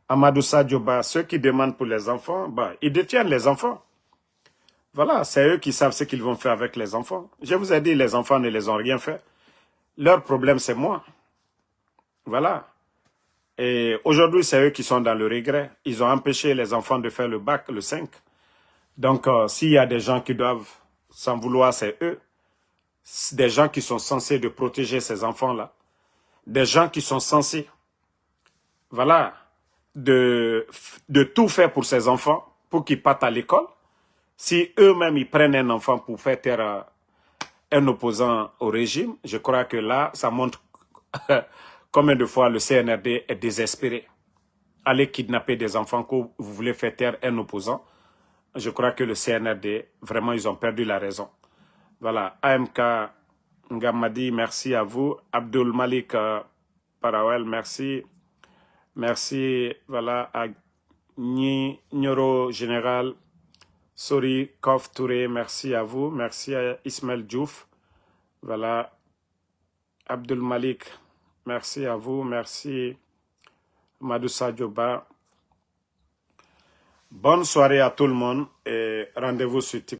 Speaker 1: Amadou Sadioba, ceux qui demandent pour les enfants, bah, ils détiennent les enfants. Voilà, c'est eux qui savent ce qu'ils vont faire avec les enfants. Je vous ai dit, les enfants ne les ont rien fait. Leur problème, c'est moi. Voilà. Et aujourd'hui, c'est eux qui sont dans le regret. Ils ont empêché les enfants de faire le bac, le 5. Donc, s'il y a des gens qui doivent s'en vouloir, c'est eux. Des gens qui sont censés de protéger ces enfants-là. Des gens qui sont censés, voilà, de tout faire pour ces enfants, pour qu'ils partent à l'école. Si eux-mêmes, ils prennent un enfant pour faire taire un opposant au régime, je crois que là, ça montre combien de fois le CNRD est désespéré. Allez kidnapper des enfants que vous voulez faire taire un opposant. Je crois que le CNRD, vraiment, ils ont perdu la raison. Voilà, AMK Ngamadi, merci à vous. Abdul Malik Parawel, merci. Merci, voilà, à Nyoro Général. Sori Kof Touré, merci à vous. Merci à Ismaël Diouf. Voilà. Abdul Malik, merci à vous. Merci Madoussa Dioba. Bonne soirée à tout le monde et rendez-vous sur TikTok.